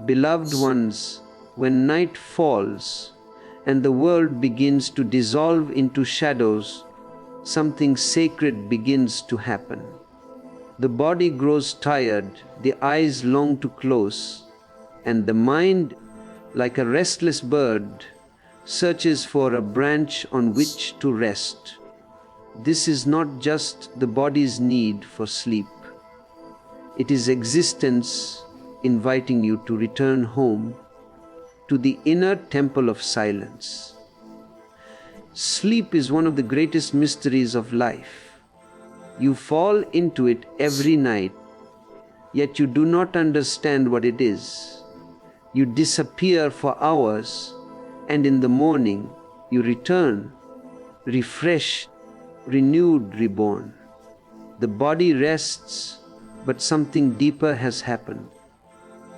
Beloved ones, when night falls and the world begins to dissolve into shadows, something sacred begins to happen. The body grows tired, the eyes long to close, and the mind, like a restless bird, searches for a branch on which to rest. This is not just the body's need for sleep. It is existence inviting you to return home to the inner temple of silence. Sleep is one of the greatest mysteries of life. You fall into it every night, yet you do not understand what it is. You disappear for hours, and in the morning you return, refreshed, renewed, reborn. The body rests, but something deeper has happened.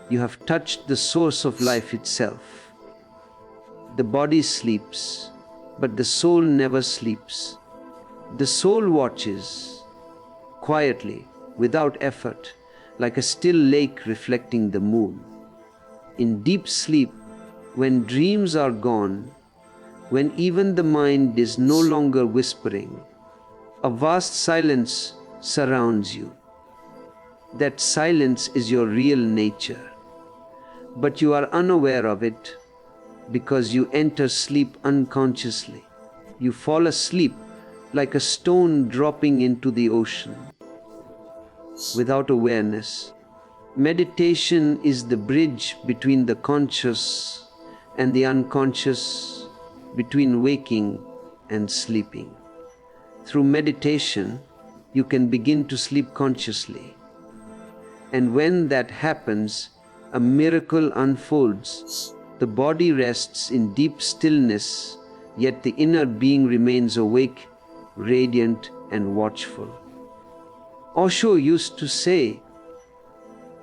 You have touched the source of life itself. The body sleeps, but the soul never sleeps. The soul watches, quietly, without effort, like a still lake reflecting the moon. In deep sleep, when dreams are gone, when even the mind is no longer whispering, a vast silence surrounds you. That silence is your real nature. But you are unaware of it because you enter sleep unconsciously. You fall asleep like a stone dropping into the ocean. Without awareness, meditation is the bridge between the conscious and the unconscious, between waking and sleeping. Through meditation, you can begin to sleep consciously. And when that happens, a miracle unfolds. The body rests in deep stillness, yet the inner being remains awake, radiant, and watchful. Osho used to say,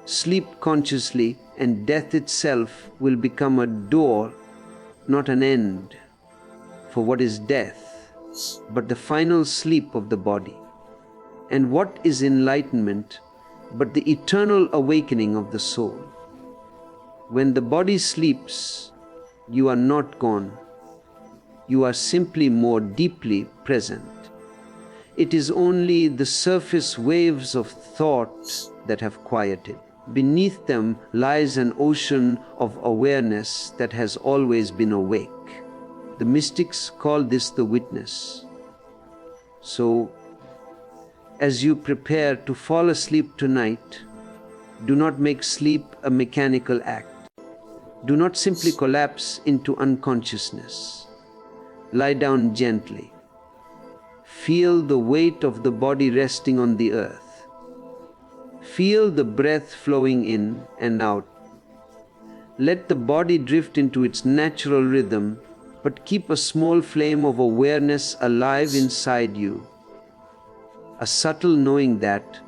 "Sleep consciously, and death itself will become a door, not an end." For what is death but the final sleep of the body? And what is enlightenment but the eternal awakening of the soul? When the body sleeps, you are not gone. You are simply more deeply present. It is only the surface waves of thought that have quieted. Beneath them lies an ocean of awareness that has always been awake. The mystics call this the witness. So, as you prepare to fall asleep tonight, do not make sleep a mechanical act. Do not simply collapse into unconsciousness. Lie down gently. Feel the weight of the body resting on the earth. Feel the breath flowing in and out. Let the body drift into its natural rhythm, but keep a small flame of awareness alive inside you. A subtle knowing that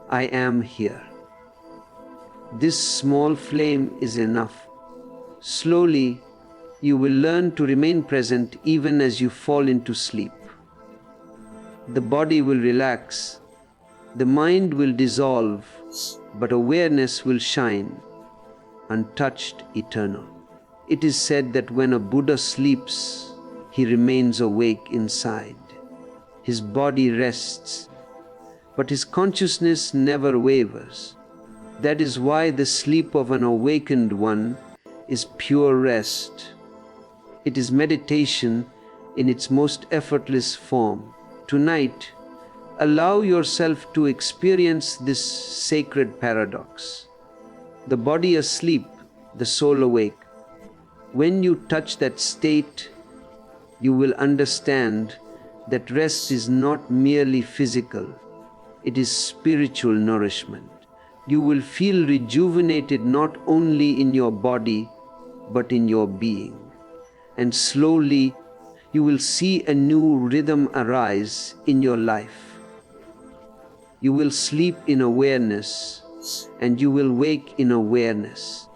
I am here. This small flame is enough. Slowly, you will learn to remain present even as you fall into sleep. The body will relax, the mind will dissolve, but awareness will shine, untouched, eternal. It is said that when a Buddha sleeps, he remains awake inside. His body rests, but his consciousness never wavers. That is why the sleep of an awakened one is pure rest. It is meditation in its most effortless form. Tonight, allow yourself to experience this sacred paradox. The body asleep, the soul awake. When you touch that state, you will understand that rest is not merely physical, it is spiritual nourishment. You will feel rejuvenated not only in your body, but in your being. And slowly, you will see a new rhythm arise in your life. You will sleep in awareness, and you will wake in awareness.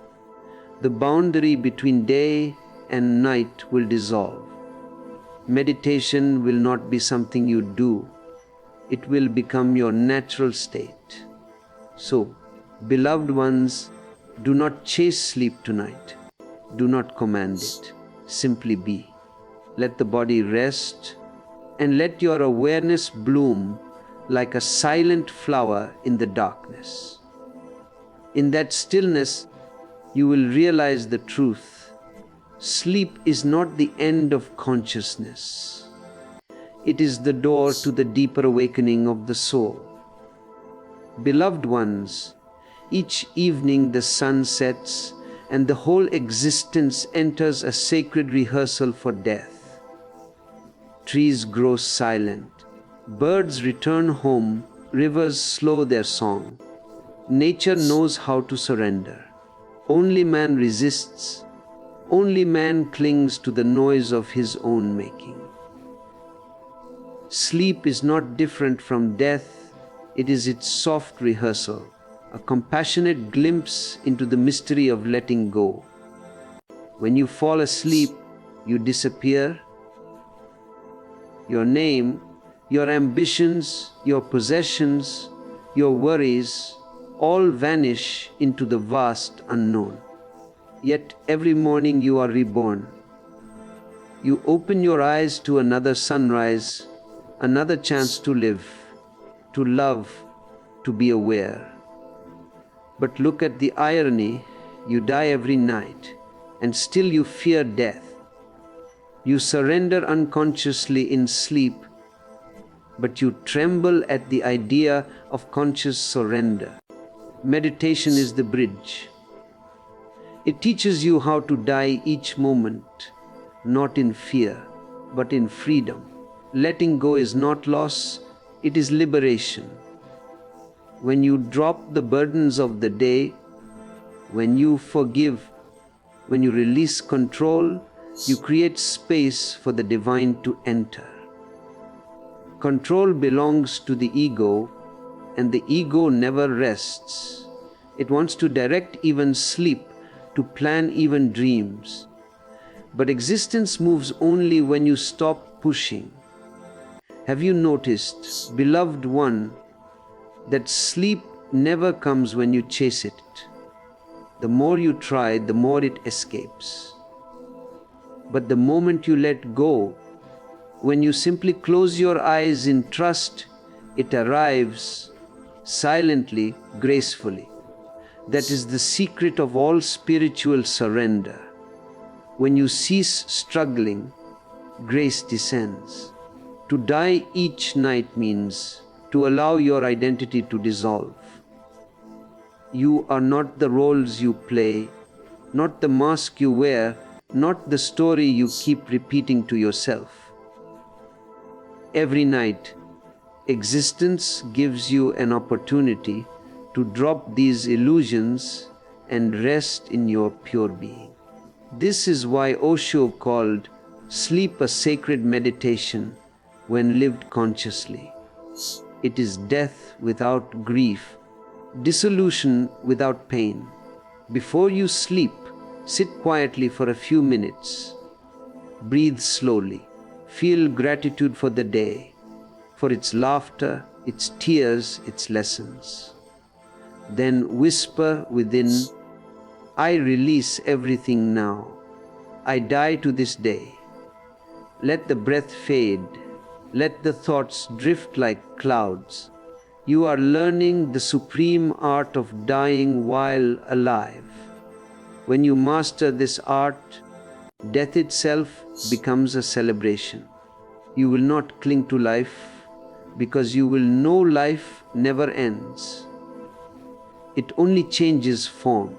The boundary between day and night will dissolve. Meditation will not be something you do. It will become your natural state. So, beloved ones, Do not chase sleep tonight. Do not command it. Simply be. Let the body rest and let your awareness bloom like a silent flower in the darkness. In that stillness, you will realize the truth. Sleep is not the end of consciousness. It is the door to the deeper awakening of the soul. Beloved ones, each evening the sun sets and the whole existence enters a sacred rehearsal for death. Trees grow silent, birds return home, rivers slow their song. Nature knows how to surrender. Only man resists. Only man clings to the noise of his own making. Sleep is not different from death. It is its soft rehearsal, a compassionate glimpse into the mystery of letting go. When you fall asleep, you disappear. Your name, your ambitions, your possessions, your worries, all vanish into the vast unknown. Yet every morning you are reborn. You open your eyes to another sunrise, another chance to live, to love, to be aware. But look at the irony, you die every night, and still you fear death. You surrender unconsciously in sleep, but you tremble at the idea of conscious surrender. Meditation is the bridge. It teaches you how to die each moment, not in fear, but in freedom. Letting go is not loss, it is liberation. When you drop the burdens of the day, when you forgive, when you release control, you create space for the divine to enter. Control belongs to the ego, and the ego never rests. It wants to direct even sleep, to plan even dreams. But existence moves only when you stop pushing. Have you noticed, beloved one, that sleep never comes when you chase it? The more you try, the more it escapes. But the moment you let go, when you simply close your eyes in trust, it arrives silently, gracefully. That is the secret of all spiritual surrender. When you cease struggling, grace descends. To die each night means to allow your identity to dissolve. You are not the roles you play, not the mask you wear, not the story you keep repeating to yourself. Every night, existence gives you an opportunity to drop these illusions and rest in your pure being. This is why Osho called sleep a sacred meditation when lived consciously. It is death without grief, dissolution without pain. Before you sleep, sit quietly for a few minutes. Breathe slowly. Feel gratitude for the day, for its laughter, its tears, its lessons. Then whisper within, I release everything now. I die to this day. Let the breath fade. Let the thoughts drift like clouds. You are learning the supreme art of dying while alive. When you master this art, death itself becomes a celebration. You will not cling to life because you will know life never ends. It only changes form.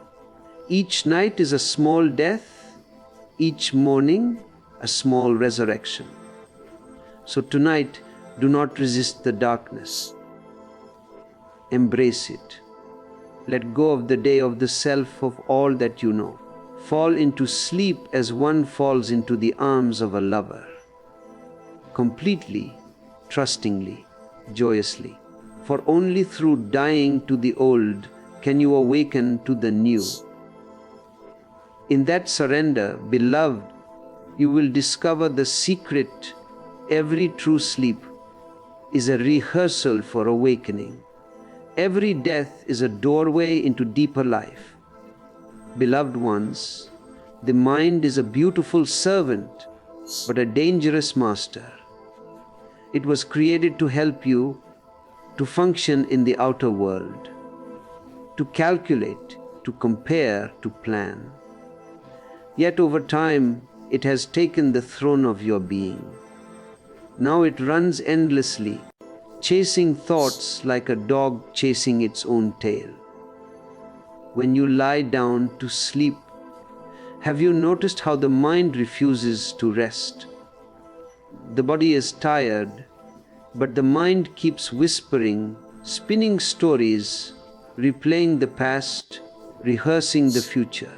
Each night is a small death, each morning a small resurrection. So tonight, do not resist the darkness. Embrace it. Let go of the day, of the self, of all that you know. Fall into sleep as one falls into the arms of a lover. Completely, trustingly, joyously. For only through dying to the old can you awaken to the new. In that surrender, beloved, you will discover the secret. Every true sleep is a rehearsal for awakening. Every death is a doorway into deeper life. Beloved ones, the mind is a beautiful servant, but a dangerous master. It was created to help you to function in the outer world, to calculate, to compare, to plan. Yet over time, it has taken the throne of your being. Now it runs endlessly, chasing thoughts like a dog chasing its own tail. When you lie down to sleep, have you noticed how the mind refuses to rest? The body is tired, but the mind keeps whispering, spinning stories, replaying the past, rehearsing the future.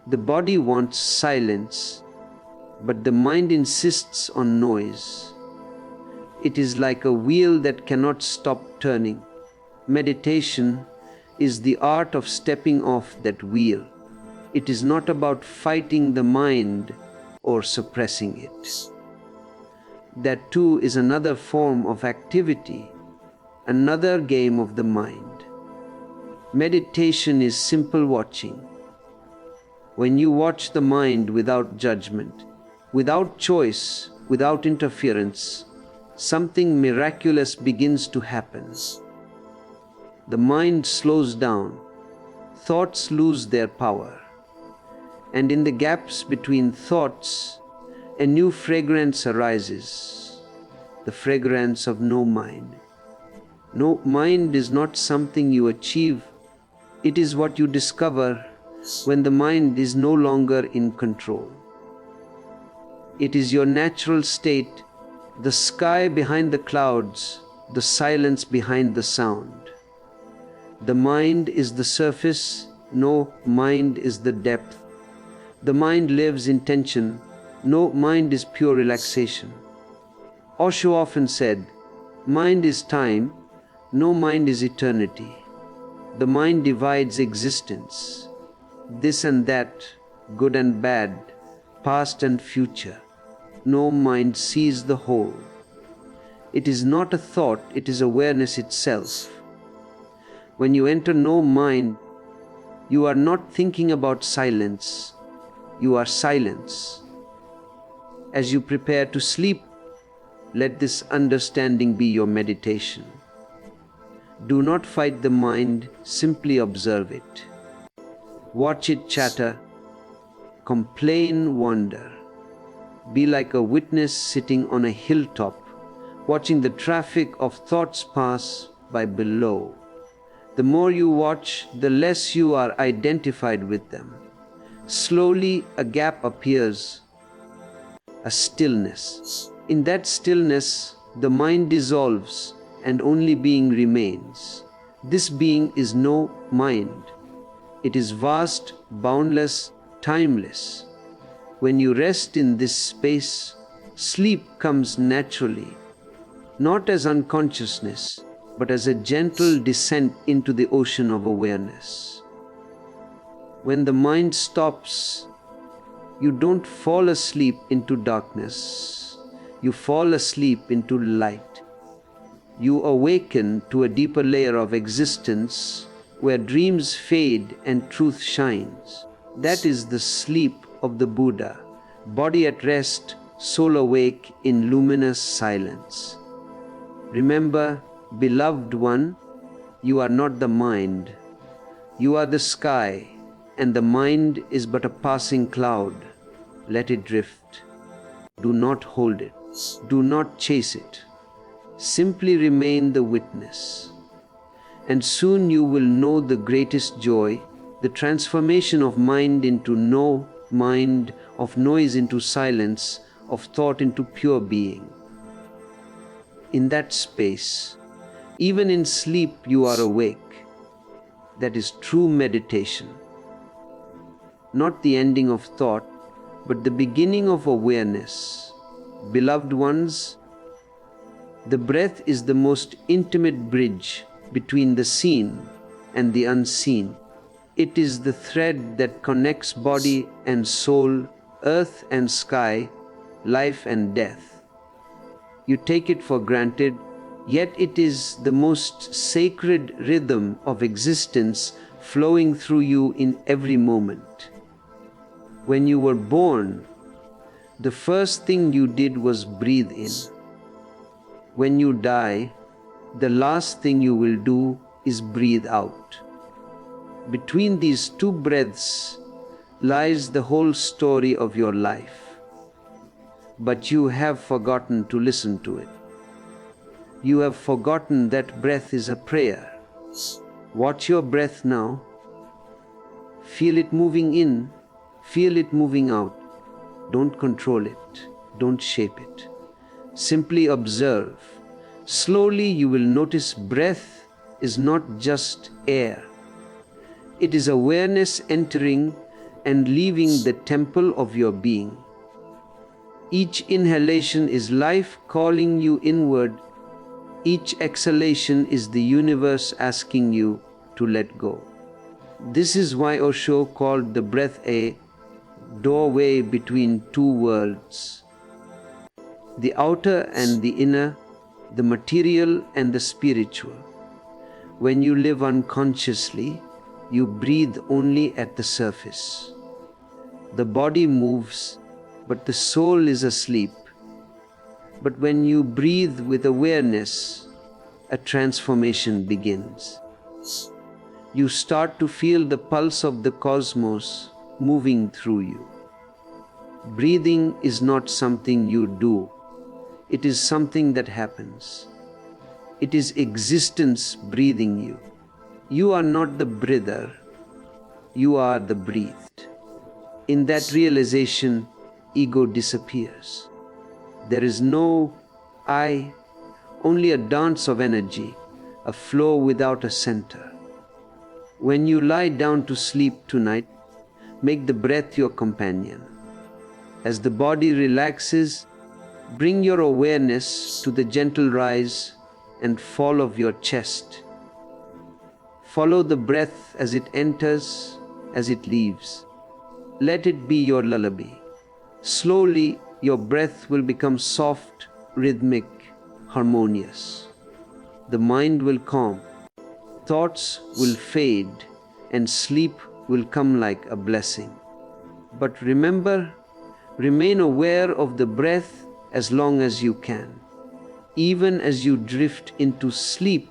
The body wants silence, but the mind insists on noise. It is like a wheel that cannot stop turning. Meditation is the art of stepping off that wheel. It is not about fighting the mind or suppressing it. That too is another form of activity, another game of the mind. Meditation is simple watching. When you watch the mind without judgment, without choice, without interference, something miraculous begins to happen. The mind slows down, thoughts lose their power, and in the gaps between thoughts, a new fragrance arises, the fragrance of no mind. No mind is not something you achieve, it is what you discover when the mind is no longer in control. It is your natural state, the sky behind the clouds, the silence behind the sound. The mind is the surface, no mind is the depth. The mind lives in tension, no mind is pure relaxation. Osho often said, mind is time, no mind is eternity. The mind divides existence, this and that, good and bad, past and future. No mind sees the whole. It is not a thought, it is awareness itself. When you enter no mind, you are not thinking about silence, you are silence. As you prepare to sleep, let this understanding be your meditation. Do not fight the mind, simply observe it. Watch it chatter, complain, wonder. Be like a witness sitting on a hilltop, watching the traffic of thoughts pass by below. The more you watch, the less you are identified with them. Slowly, a gap appears, a stillness. In that stillness, the mind dissolves and only being remains. This being is no mind. It is vast, boundless, timeless. When you rest in this space, sleep comes naturally, not as unconsciousness, but as a gentle descent into the ocean of awareness. When the mind stops, you don't fall asleep into darkness. You fall asleep into light. You awaken to a deeper layer of existence where dreams fade and truth shines. That is the sleep of the Buddha, body at rest, soul awake in luminous silence. Remember, beloved one, you are not the mind. You are the sky, and the mind is but a passing cloud. Let it drift. Do not hold it. Do not chase it. Simply remain the witness. And soon you will know the greatest joy, the transformation of mind into no mind, of noise into silence, of thought into pure being. In that space, even in sleep you are awake. That is true meditation. Not the ending of thought, but the beginning of awareness. Beloved ones, the breath is the most intimate bridge between the seen and the unseen. It is the thread that connects body and soul, earth and sky, life and death. You take it for granted, yet it is the most sacred rhythm of existence, flowing through you in every moment. When you were born, the first thing you did was breathe in. When you die, the last thing you will do is breathe out. Between these two breaths lies the whole story of your life. But you have forgotten to listen to it. You have forgotten that breath is a prayer. Watch your breath now. Feel it moving in, feel it moving out. Don't control it, don't shape it. Simply observe. Slowly you will notice breath is not just air. It is awareness entering and leaving the temple of your being. Each inhalation is life calling you inward. Each exhalation is the universe asking you to let go. This is why Osho called the breath a doorway between two worlds. The outer and the inner, the material and the spiritual. When you live unconsciously, you breathe only at the surface. The body moves, but the soul is asleep. But when you breathe with awareness, a transformation begins. You start to feel the pulse of the cosmos moving through you. Breathing is not something you do. It is something that happens. It is existence breathing you. You are not the breather. You are the breathed. In that realization, ego disappears. There is no I, only a dance of energy, a flow without a center. When you lie down to sleep tonight, make the breath your companion. As the body relaxes, bring your awareness to the gentle rise and fall of your chest. Follow the breath as it enters, as it leaves. Let it be your lullaby. Slowly, your breath will become soft, rhythmic, harmonious. The mind will calm, thoughts will fade, and sleep will come like a blessing. But remember, remain aware of the breath as long as you can. Even as you drift into sleep,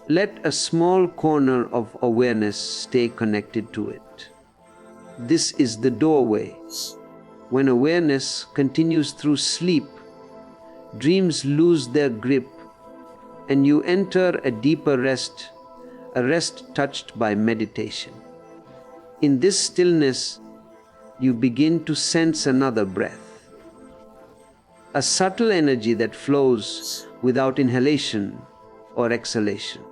let a small corner of awareness stay connected to it. This is the doorway. When awareness continues through sleep, dreams lose their grip and you enter a deeper rest, a rest touched by meditation. In this stillness, you begin to sense another breath, a subtle energy that flows without inhalation or exhalation.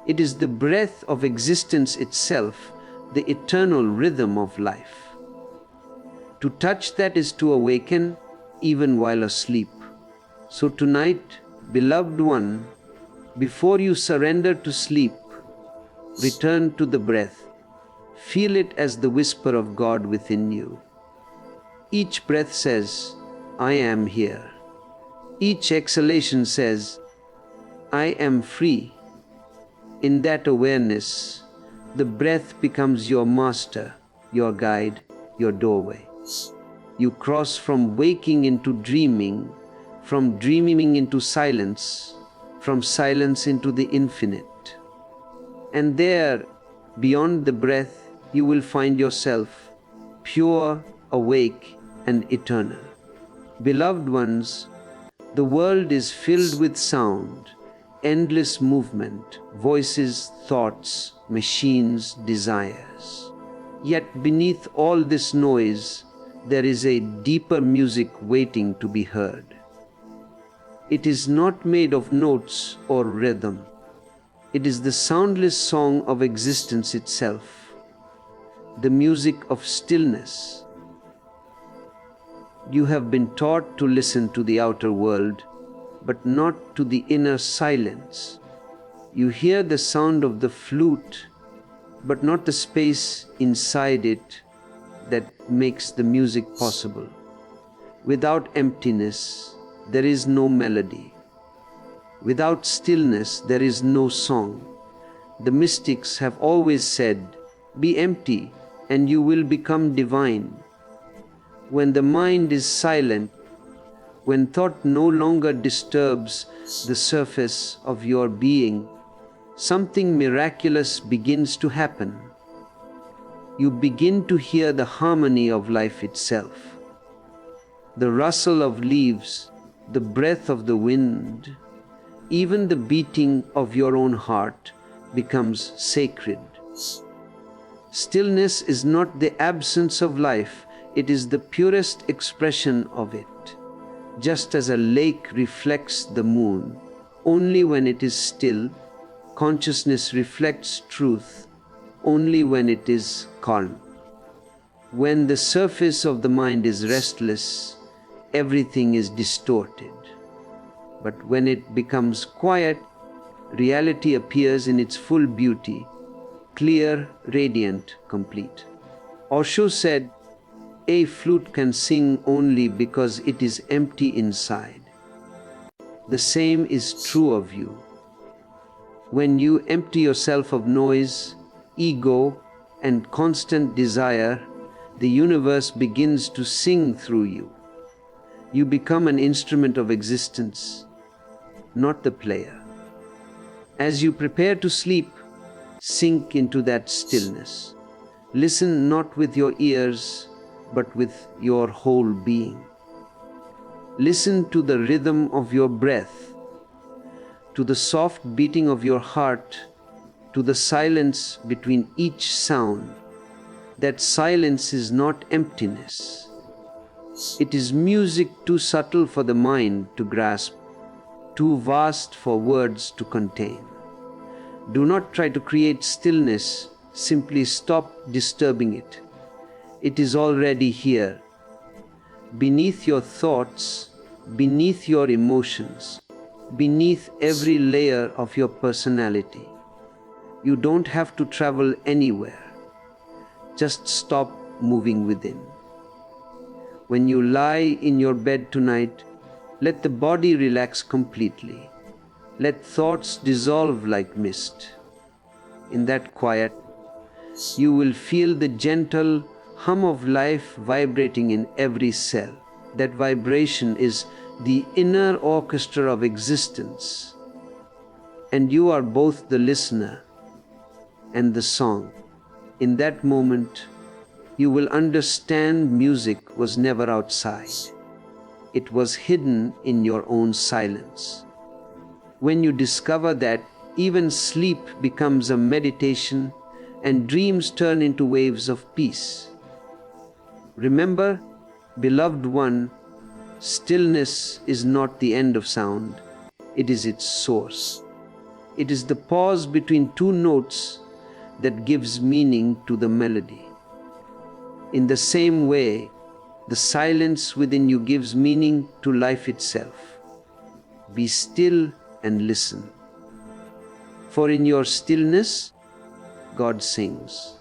It is the breath of existence itself, the eternal rhythm of life. To touch that is to awaken even while asleep. So tonight, beloved one, before you surrender to sleep, return to the breath. Feel it as the whisper of God within you. Each breath says, I am here. Each exhalation says, I am free. In that awareness, the breath becomes your master, your guide, your doorway. You cross from waking into dreaming, from dreaming into silence, from silence into the infinite. And there, beyond the breath, you will find yourself, pure, awake, and eternal. Beloved ones, the world is filled with sound, endless movement, voices, thoughts, machines, desires. Yet beneath all this noise, there is a deeper music waiting to be heard. It is not made of notes or rhythm. It is the soundless song of existence itself, the music of stillness. You have been taught to listen to the outer world, but not to the inner silence. You hear the sound of the flute, but not the space inside it that makes the music possible. Without emptiness, there is no melody. Without stillness, there is no song. The mystics have always said, "Be empty and you will become divine." When the mind is silent, when thought no longer disturbs the surface of your being, something miraculous begins to happen. You begin to hear the harmony of life itself. The rustle of leaves, the breath of the wind, even the beating of your own heart becomes sacred. Stillness is not the absence of life, it is the purest expression of it. Just as a lake reflects the moon, only when it is still, consciousness reflects truth only when it is calm. When the surface of the mind is restless, everything is distorted. But when it becomes quiet, reality appears in its full beauty, clear, radiant, complete. Osho said, "A flute can sing only because it is empty inside." The same is true of you. When you empty yourself of noise, ego, and constant desire, the universe begins to sing through you. You become an instrument of existence, not the player. As you prepare to sleep, sink into that stillness. Listen not with your ears, but with your whole being. Listen to the rhythm of your breath, to the soft beating of your heart, to the silence between each sound. That silence is not emptiness. It is music too subtle for the mind to grasp, too vast for words to contain. Do not try to create stillness, simply stop disturbing it. It is already here. Beneath your thoughts, beneath your emotions, beneath every layer of your personality. You don't have to travel anywhere. Just stop moving within. When you lie in your bed tonight, let the body relax completely. Let thoughts dissolve like mist. In that quiet, you will feel the gentle hum of life vibrating in every cell. That vibration is the inner orchestra of existence. And you are both the listener and the song. In that moment, you will understand music was never outside. It was hidden in your own silence. When you discover that, even sleep becomes a meditation and dreams turn into waves of peace. Remember, beloved one, stillness is not the end of sound, it is its source. It is the pause between two notes that gives meaning to the melody. In the same way, the silence within you gives meaning to life itself. Be still and listen. For in your stillness, God sings.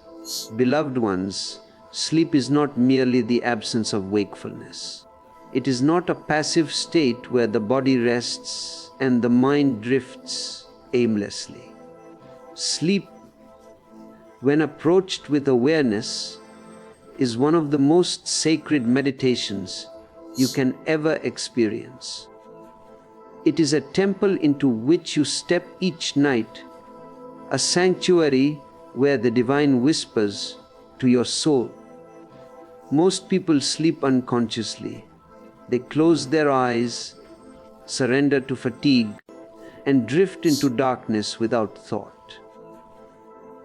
Beloved ones, sleep is not merely the absence of wakefulness. It is not a passive state where the body rests and the mind drifts aimlessly. Sleep, when approached with awareness, is one of the most sacred meditations you can ever experience. It is a temple into which you step each night, a sanctuary where the divine whispers to your soul. Most people sleep unconsciously. They close their eyes, surrender to fatigue, and drift into darkness without thought.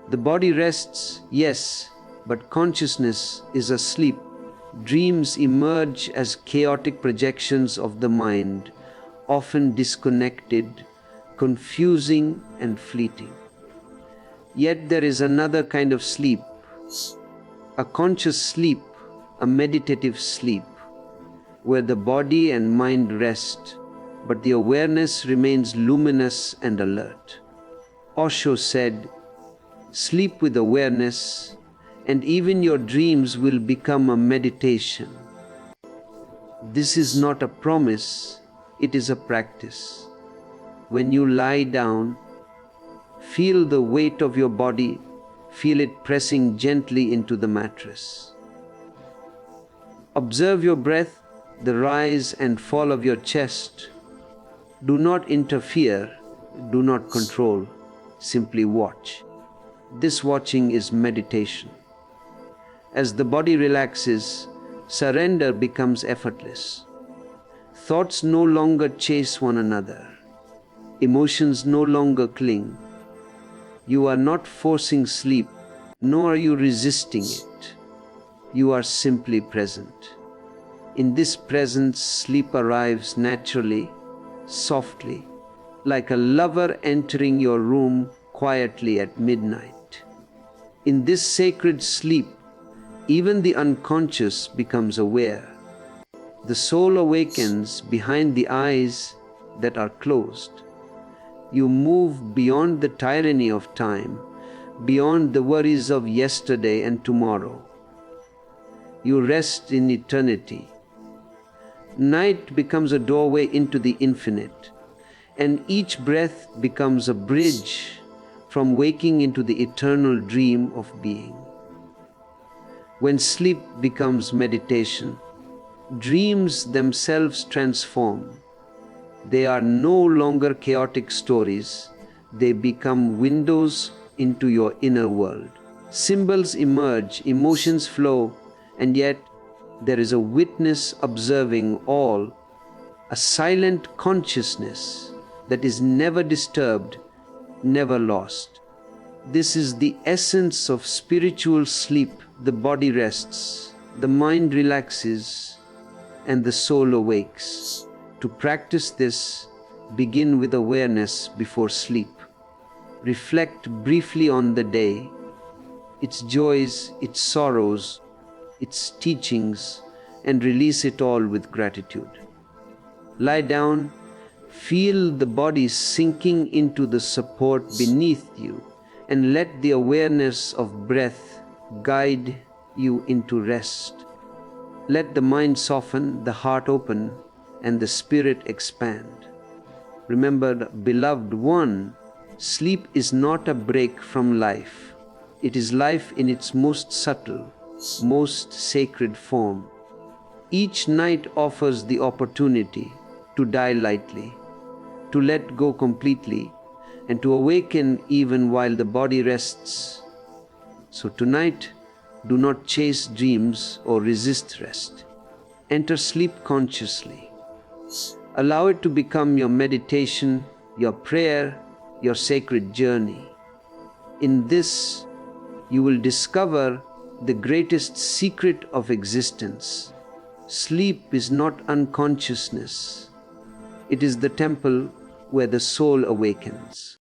The body rests, yes, but consciousness is asleep. Dreams emerge as chaotic projections of the mind, often disconnected, confusing, and fleeting. Yet there is another kind of sleep, a conscious sleep, a meditative sleep, where the body and mind rest, but the awareness remains luminous and alert. Osho said, "Sleep with awareness, and even your dreams will become a meditation." This is not a promise, it is a practice. When you lie down, Feel the weight of your body. Feel it pressing gently into the mattress. Observe your breath, the rise and fall of your chest. Do not interfere, do not control, simply watch. This watching is meditation. As the body relaxes, surrender becomes effortless. Thoughts no longer chase one another. Emotions no longer cling. You are not forcing sleep, nor are you resisting it. You are simply present. In this presence, sleep arrives naturally, softly, like a lover entering your room quietly at midnight. In this sacred sleep, even the unconscious becomes aware. The soul awakens behind the eyes that are closed. You move beyond the tyranny of time, beyond the worries of yesterday and tomorrow. You rest in eternity. Night becomes a doorway into the infinite, and each breath becomes a bridge from waking into the eternal dream of being. When sleep becomes meditation, dreams themselves transform. They are no longer chaotic stories. They become windows into your inner world. Symbols emerge, emotions flow, and yet there is a witness observing all, a silent consciousness that is never disturbed, never lost. This is the essence of spiritual sleep. The body rests, the mind relaxes, and the soul awakes. To practice this, begin with awareness before sleep. Reflect briefly on the day, its joys, its sorrows, its teachings, and release it all with gratitude. Lie down, feel the body sinking into the support beneath you, and let the awareness of breath guide you into rest. Let the mind soften, the heart open, and the spirit expand. Remember, beloved one, sleep is not a break from life. It is life in its most subtle, most sacred form. Each night offers the opportunity to die lightly, to let go completely, and to awaken even while the body rests. So tonight, do not chase dreams or resist rest. Enter sleep consciously. Allow it to become your meditation, your prayer, your sacred journey. In this, you will discover the greatest secret of existence. Sleep is not unconsciousness. It is the temple where the soul awakens.